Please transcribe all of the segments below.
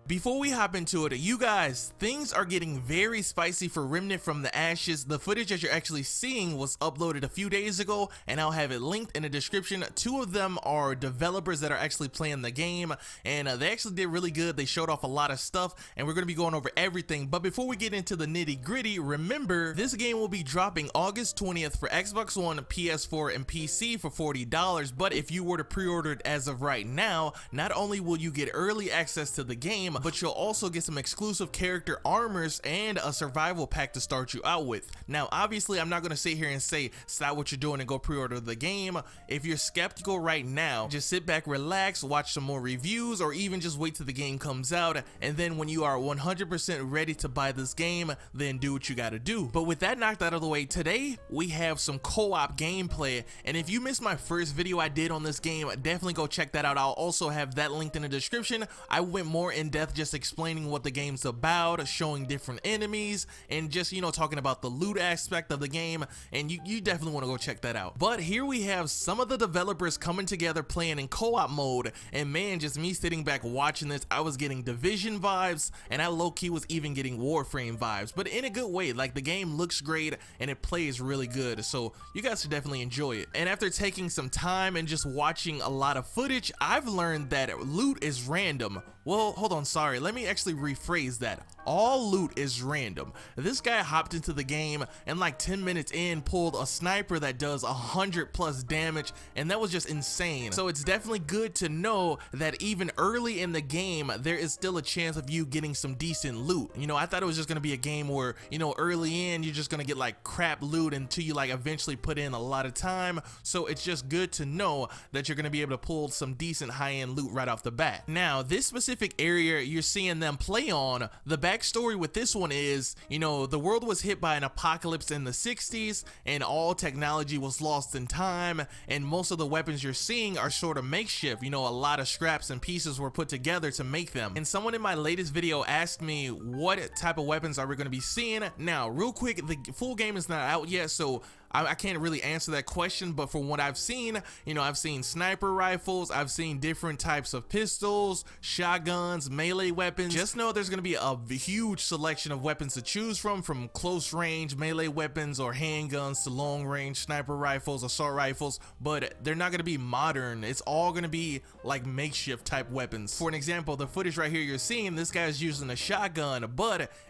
Before we hop into it, you guys, things are getting very spicy for Remnant from the Ashes. The footage that you're actually seeing was uploaded a few days ago, and I'll have it linked in the description. Two of them are developers that are actually playing the game, and they actually did really good. They showed off a lot of stuff, and we're going to be going over everything. But before we get into the nitty gritty, remember, this game will be dropping August 20th for Xbox One, PS4, and PC for $40. But if you were to pre-order it as of right now, not only will you get early access to the game, but you'll also get some exclusive character armors and a survival pack to start you out with. Now, obviously, I'm not going to sit here and say stop what you're doing and go pre-order the game. If you're skeptical right now, just sit back, relax, watch some more reviews, or even just wait till the game comes out, and then when you are 100% ready to buy this game, then do what you gotta do. But with that knocked out of the way, today we have some co-op gameplay, and if you missed my first video I did on this game, definitely go check that out. I'll also have that linked in the description. I went more in depth just explaining what the game's about, showing different enemies, and just, you know, talking about the loot aspect of the game, and you definitely want to go check that out. But here we have some of the developers coming together playing in co-op mode, and man, just me sitting back watching this, I was getting Division vibes, and I low-key was even getting Warframe vibes, but in a good way. Like, the game looks great and it plays really good, so you guys should definitely enjoy it. And after taking some time and just watching a lot of footage, I've learned that loot is random. Well, hold on, sorry, let me actually rephrase that. All loot is random. This guy hopped into the game and like 10 minutes in pulled a sniper that does 100+ damage, and that was just insane. So it's definitely good to know that even early in the game there is still a chance of you getting some decent loot. You know, I thought it was just gonna be a game where, you know, early in you're just gonna get like crap loot until you like eventually put in a lot of time. So it's just good to know that you're gonna be able to pull some decent high-end loot right off the bat. Now, this specific area you're seeing them play on, the backstory with this one is, you know, the world was hit by an apocalypse in the 60s and all technology was lost in time, and most of the weapons you're seeing are sort of makeshift. You know, a lot of scraps and pieces were put together to make them. And someone in my latest video asked me what type of weapons are we going to be seeing. Now, real quick, the full game is not out yet, so I can't really answer that question, but from what I've seen, you know, I've seen sniper rifles, I've seen different types of pistols, shotguns, melee weapons. Just know there's going to be a huge selection of weapons to choose from close range melee weapons or handguns to long range sniper rifles, assault rifles, but they're not going to be modern. It's all going to be like makeshift type weapons. For an example, the footage right here you're seeing, this guy's using a shotgun,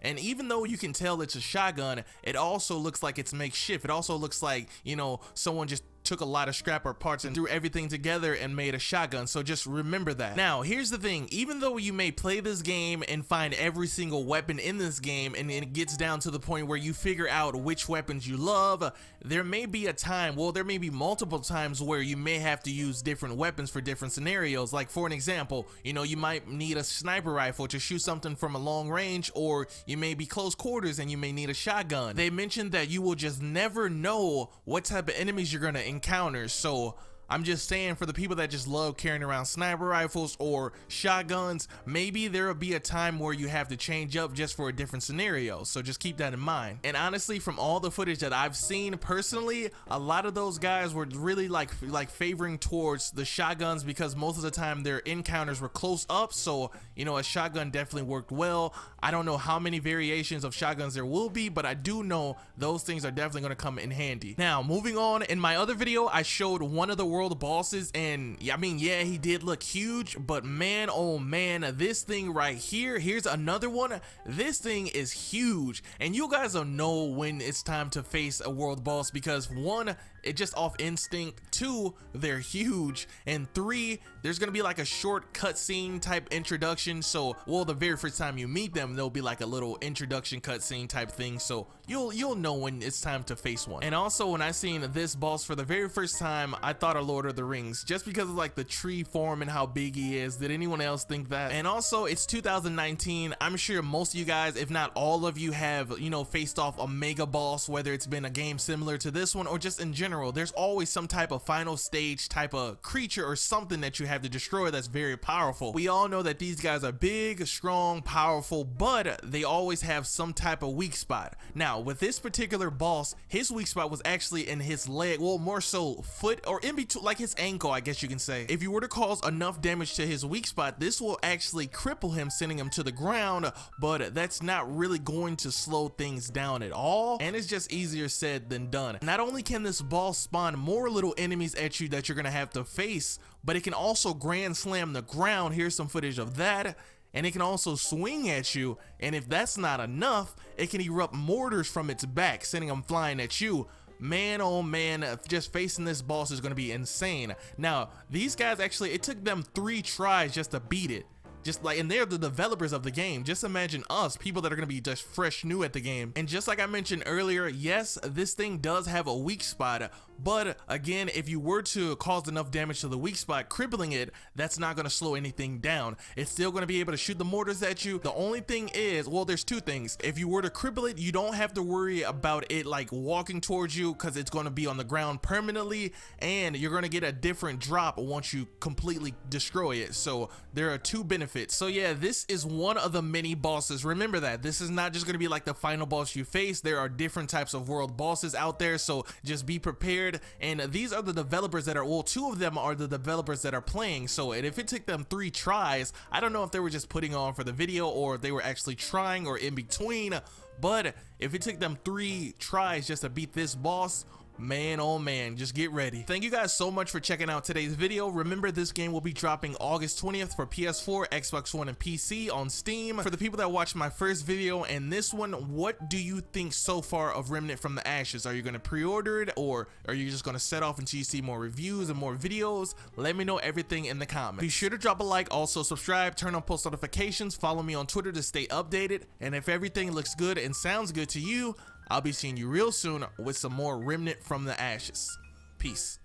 and even though you can tell it's a shotgun, it also looks like it's makeshift. It also looks like, you know, someone just took a lot of scrap or parts and threw everything together and made a shotgun. So just remember that. Now, here's the thing. Even though you may play this game and find every single weapon in this game, and it gets down to the point where you figure out which weapons you love, there may be a time, well, there may be multiple times where you may have to use different weapons for different scenarios. Like, for an example, you know, you might need a sniper rifle to shoot something from a long range, or you may be close quarters and you may need a shotgun. They mentioned that you will just never know what type of enemies you're gonna encounter, so I'm just saying, for the people that just love carrying around sniper rifles or shotguns, maybe there will be a time where you have to change up just for a different scenario, so just keep that in mind. And honestly, from all the footage that I've seen personally, a lot of those guys were really like favoring towards the shotguns, because most of the time their encounters were close up, so, you know, a shotgun definitely worked well. I don't know how many variations of shotguns there will be, but I do know those things are definitely going to come in handy. Now, moving on, in my other video I showed one of the world bosses, and I mean, yeah, he did look huge, but man, oh man, this thing right here, here's another one. This thing is huge, and you guys will know when it's time to face a world boss, because one, it just off instinct, two, they're huge, and three, there's gonna be like a short cutscene type introduction. So, well, the very first time you meet them, there'll be like a little introduction cutscene type thing, so you'll know when it's time to face one. And also, when I seen this boss for the very first time, I thought of Lord of the Rings, just because of like the tree form and how big he is. Did anyone else think that? And also, it's 2019. I'm sure most of you guys, if not all of you, have, you know, faced off a mega boss, whether it's been a game similar to this one or just in general. general, there's always some type of final stage type of creature or something that you have to destroy that's very powerful. We all know that these guys are big, strong, powerful, but they always have some type of weak spot. Now, with this particular boss, his weak spot was actually in his leg, well, more so foot, or in between, like his ankle, I guess you can say. If you were to cause enough damage to his weak spot, this will actually cripple him, sending him to the ground, but that's not really going to slow things down at all, and it's just easier said than done. Not only can this boss spawn more little enemies at you that you're gonna have to face, but it can also grand slam the ground. Here's some footage of that. And it can also swing at you, and if that's not enough, it can erupt mortars from its back, sending them flying at you. Man, oh man, just facing this boss is going to be insane. Now, these guys actually, it took them 3 tries just to beat it. Just like, and they're the developers of the game. Just imagine us, people that are going to be just fresh new at the game. And just like I mentioned earlier, yes, this thing does have a weak spot, but again, if you were to cause enough damage to the weak spot, crippling it, that's not going to slow anything down. It's still going to be able to shoot the mortars at you. The only thing is, well, there's 2 things. If you were to cripple it, you don't have to worry about it like walking towards you, because it's going to be on the ground permanently, and you're going to get a different drop once you completely destroy it. So there are 2 benefits. So yeah, this is one of the many bosses. Remember that this is not just going to be like the final boss you face. There are different types of world bosses out there, so just be prepared. And these are the developers that are, well, 2 of them are the developers that are playing. So and if it took them 3 tries, I don't know if they were just putting on for the video or if they were actually trying or in between, but if it took them 3 tries just to beat this boss, man, oh man, just get ready. Thank you guys so much for checking out today's video. Remember, this game will be dropping August 20th for PS4, Xbox One, and PC on Steam. For the people that watched my first video and this one, what do you think so far of Remnant from the Ashes? Are you going to pre-order it, or are you just going to set off until you see more reviews and more videos? Let me know everything in the comments. Be sure to drop a like, also subscribe, turn on post notifications, follow me on Twitter to stay updated, and if everything looks good and sounds good to you, I'll be seeing you real soon with some more Remnant from the Ashes. Peace.